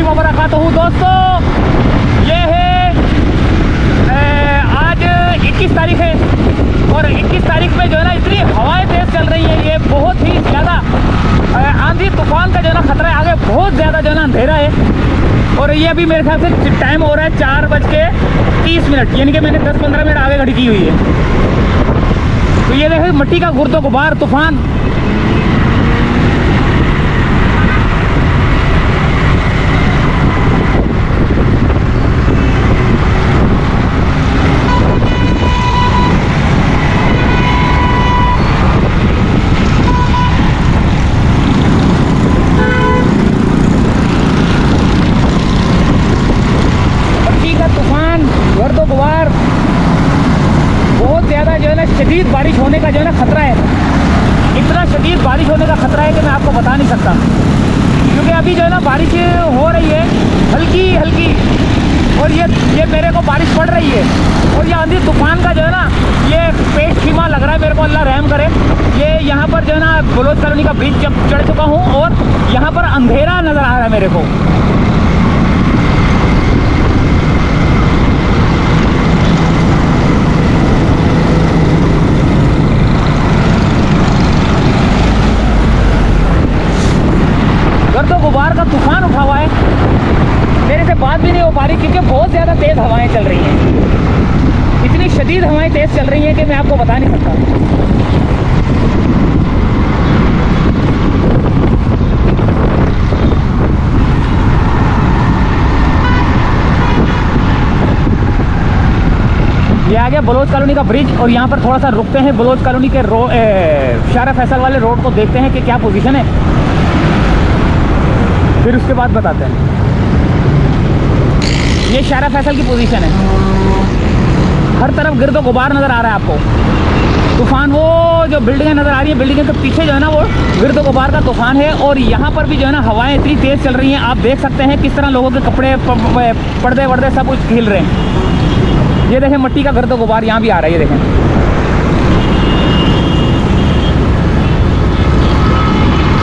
वबरकातुहू। दोस्तों ये है आज 21 तारीख है और 21 तारीख में जो है ना इतनी हवाएं तेज़ चल रही हैं, ये बहुत ही ज़्यादा आंधी तूफान का जो है ना खतरा है। आगे बहुत ज़्यादा जो है ना अंधेरा है और ये अभी मेरे ख्याल से टाइम हो रहा है 4:30, यानी कि मैंने 10-15 मिनट आगे घड़ी की हुई है। तो ये देखो मिट्टी का गुर्दो गुबार तूफान। गर्दो गुबार बहुत ज़्यादा जो है ना शदीद बारिश होने का जो है ना खतरा है। इतना शदीद बारिश होने का खतरा है कि मैं आपको बता नहीं सकता, क्योंकि अभी जो है ना बारिश हो रही है हल्की हल्की और ये मेरे को बारिश पड़ रही है और ये आंधी तूफान का जो है ना ये पेट खीमा लग रहा है मेरे को। अल्लाह रहम करे। ये यहाँ पर जो है ना बलोच कॉलोनी का ब्रिज जब चढ़ चुका हूँ और यहाँ पर अंधेरा नज़र आ रहा है मेरे को। गर्दो गुबार का तूफान उठा हुआ है, मेरे से बात भी नहीं हो पा रही क्योंकि बहुत ज़्यादा तेज़ हवाएं चल रही हैं। इतनी शदीद हवाएं तेज़ चल रही हैं कि मैं आपको बता नहीं सकता। ये आ गया बलोच कॉलोनी का ब्रिज और यहाँ पर थोड़ा सा रुकते हैं। बलोच कॉलोनी के शारा फैसल वाले रोड को देखते हैं कि क्या पोजीशन है, फिर उसके बाद बताते हैं। ये शारा फैसल की पोजीशन है, हर तरफ गिरदो गुबार नज़र आ रहा है आपको। तूफान वो जो बिल्डिंगें नज़र आ रही है, बिल्डिंगें के पीछे जो है ना वो गिरदो गुबार का तूफान है और यहाँ पर भी जो है ना हवाएं इतनी तेज़ चल रही हैं। आप देख सकते हैं किस तरह लोगों के कपड़े पर्दे वर्दे सब कुछ हिल रहे हैं। ये देखें मिट्टी का गिरदो गुबार यहाँ भी आ रहा है, ये देखें।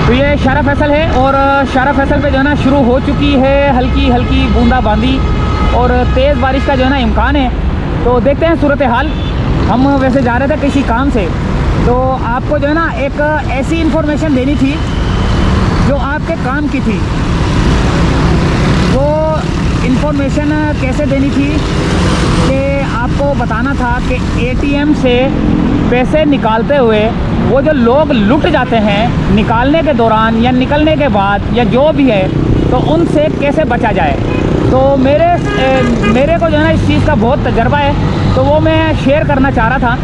तो ये शारा फैसल है और शारा फैसल पे जो है ना शुरू हो चुकी है हल्की हल्की बूंदाबांदी और तेज़ बारिश का जो है ना इम्कान है। तो देखते हैं सूरत हाल। हम वैसे जा रहे थे किसी काम से, तो आपको जो है ना एक ऐसी इन्फॉर्मेशन देनी थी जो आपके काम की थी। वो इन्फॉर्मेशन कैसे देनी थी कि आपको बताना था कि एटीएम से पैसे निकालते हुए वो जो लोग लुट जाते हैं निकालने के दौरान या निकलने के बाद या जो भी है, तो उनसे कैसे बचा जाए। तो मेरे को जो है ना इस चीज़ का बहुत तजर्बा है, तो वो मैं शेयर करना चाह रहा था।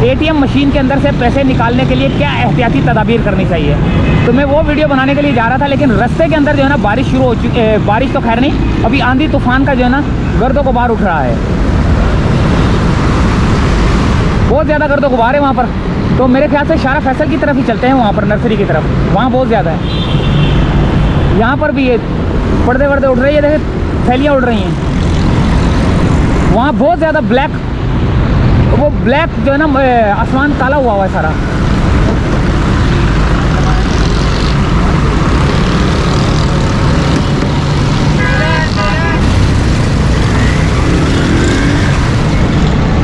एटीएम मशीन के अंदर से पैसे निकालने के लिए क्या एहतियाती तदाबीर करनी चाहिए, तो मैं वो वीडियो बनाने के लिए जा रहा था। लेकिन रास्ते के अंदर जो है ना बारिश शुरू हो चुकी है। बारिश तो खैर नहीं, अभी आंधी तूफान का जो है ना गर्दो गुबार उठ रहा है, बहुत ज़्यादा गर्दो गुबार है वहाँ पर। तो मेरे ख्याल से शारा फैसल की तरफ ही चलते हैं, वहाँ पर नर्सरी की तरफ, वहाँ बहुत ज़्यादा है। यहाँ पर भी ये पर्दे वर्दे उड़ रही है, देखिए थैलियाँ उड़ रही हैं। वहाँ बहुत ज़्यादा ब्लैक, वो ब्लैक जो है ना आसमान काला हुआ हुआ है सारा।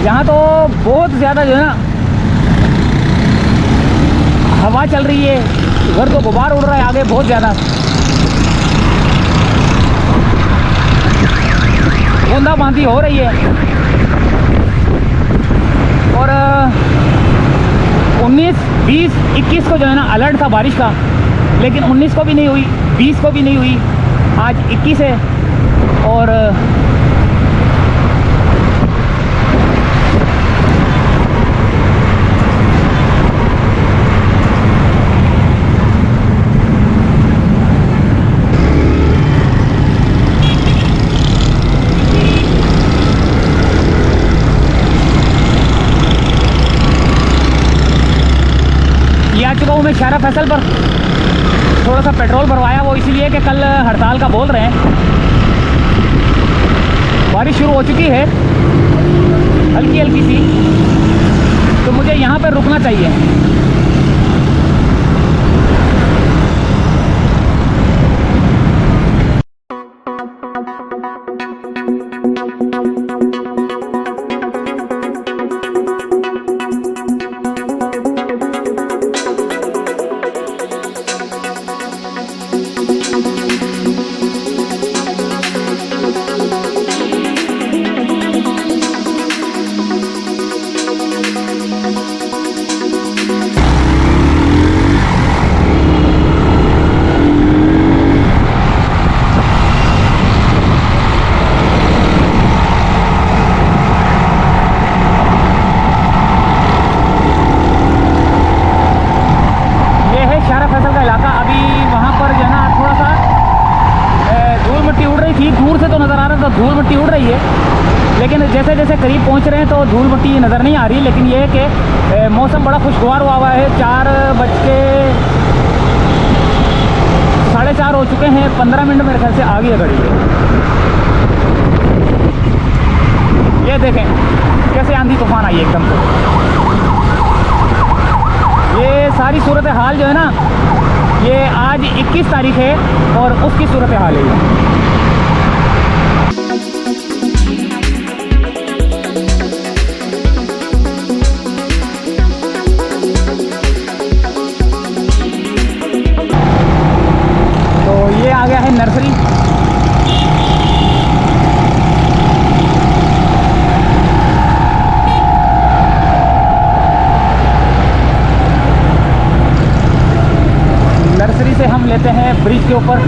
यहाँ तो बहुत ज़्यादा जो है ना हवा चल रही है, गर्दो गुबार उड़ रहा है आगे बहुत ज़्यादा। बूंदाबांदी हो रही है और 19, 20, 21 को जो है ना अलर्ट था बारिश का, लेकिन 19 को भी नहीं हुई, 20 को भी नहीं हुई, आज 21 है। और आ चुका हूँ मैं शारा फैसल पर। थोड़ा सा पेट्रोल भरवाया, वो इसीलिए कि कल हड़ताल का बोल रहे हैं। बारिश शुरू हो चुकी है हल्की हल्की सी, तो मुझे यहाँ पर रुकना चाहिए। ही ठीक दूर से तो नज़र आ रहा था, धूल मिट्टी उड़ रही है, लेकिन जैसे जैसे करीब पहुंच रहे हैं तो धूल मिट्टी नज़र नहीं आ रही। लेकिन ये है कि मौसम बड़ा खुशगवार हुआ है। 4:30 हो चुके हैं, 15 मिनट मेरे ख्याल से आगे घड़ी है। ये देखें कैसे आंधी तूफान आई एकदम से। ये सारी सूरत हाल जो है ना, ये आज 21 तारीख है और उसकी सूरत हाल है ये। ये आ गया है नर्सरी। नर्सरी से हम लेते हैं ब्रिज के ऊपर।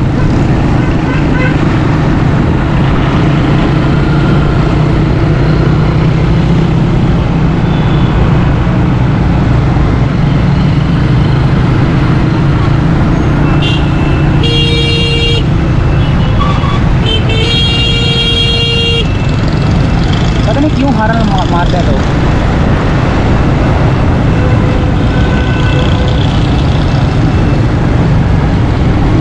क्यों हारन मारते हैं लोग।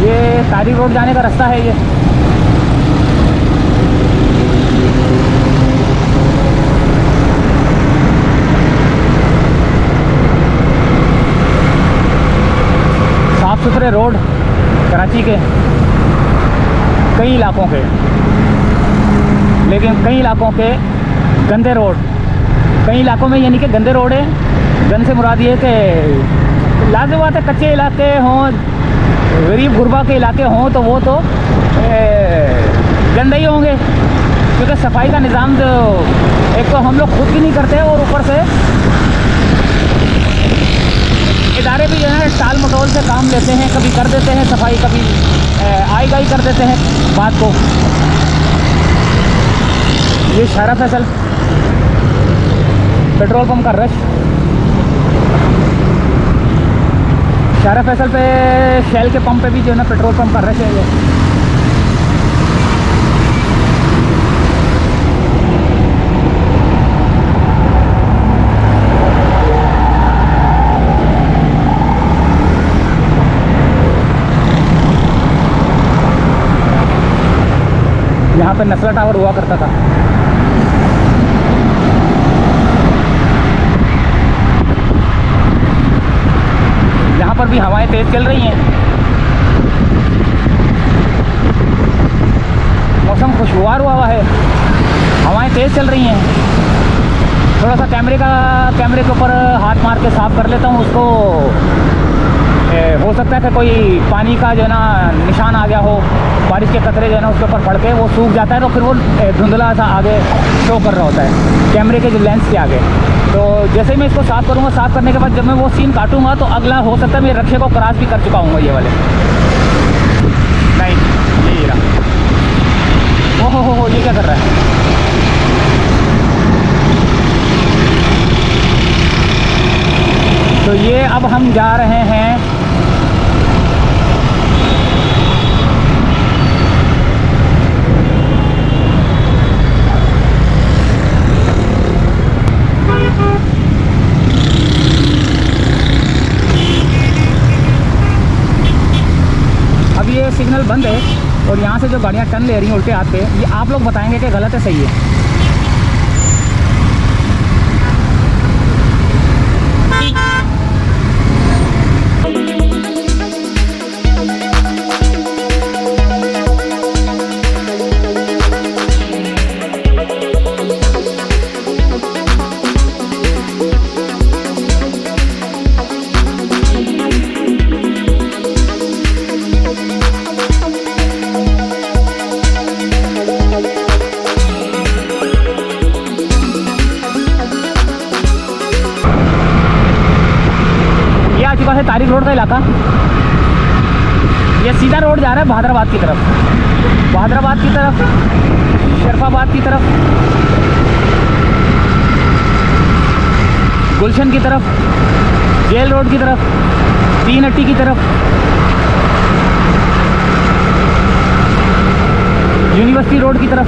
ये तारी रोड जाने का रास्ता है ये। साफ सुथरे रोड कराची के कई इलाकों के, लेकिन कई इलाकों के गंदे रोड। कई इलाकों में यानी कि गंदे रोड है। गंद से मुराद ये कि लाज़िम बात है कच्चे इलाके हों, गरीब गुरबा के इलाके हों तो वो तो गंदे ही होंगे, क्योंकि सफाई का निज़ाम जो एक तो हम लोग खुद भी नहीं करते और ऊपर से इदारे भी जो है टाल मटोल से काम लेते हैं, कभी कर देते हैं सफाई, कभी आई गई कर देते हैं बात को। ये शारा फैसल पेट्रोल पंप का रश। शारा फैसल पे शेल के पंप पे भी जो है ना पेट्रोल पंप का रश है ये। यहाँ पे नस्ला टावर हुआ करता था। यहाँ पर भी हवाएं तेज़ चल रही हैं। मौसम खुशगवार हुआ है, हवाएं तेज़ चल रही हैं। थोड़ा सा कैमरे के ऊपर हाथ मार के साफ़ कर लेता हूँ उसको। हो सकता है कि कोई पानी का जो है ना निशान आ गया हो, बारिश के कतरे जो है ना उसके ऊपर पड़ के वो सूख जाता है, तो फिर वो धुंधला सा आगे शो कर रहा होता है कैमरे के जो लेंस के आगे। तो जैसे ही मैं इसको साफ़ करूँगा, साफ़ करने के बाद जब मैं वो सीन काटूँगा तो अगला हो सकता है मैं रक्षे को क्रॉस भी कर चुका हूँ ये वाले। नहीं, ये रहा। ओहो हो, ये क्या कर रहा है? तो ये अब हम जा रहे हैं अब ये सिग्नल बंद है और यहाँ से जो गाड़ियाँ टर्न ले रही हैं उल्टे हाथ पे, ये आप लोग बताएंगे कि गलत है सही है। तारिक रोड का इलाका, ये सीधा रोड जा रहा है बहादराबाद की तरफ, बहादराबाद की तरफ, शरफाबाद की तरफ, गुलशन की तरफ, जेल रोड की तरफ, तीन अट्टी की तरफ, यूनिवर्सिटी रोड की तरफ।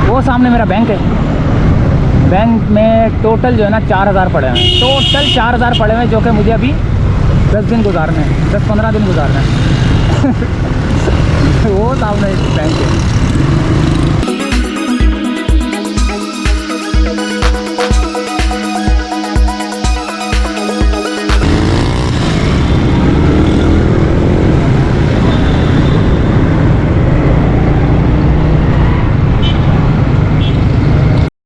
वो सामने मेरा बैंक है। बैंक में टोटल जो है ना 4000 पड़े हैं, टोटल 4000 पड़े हुए हैं, जो कि मुझे अभी 10 दिन गुजारने हैं, 10-15 दिन गुजारना है। वो सामने बैंक है।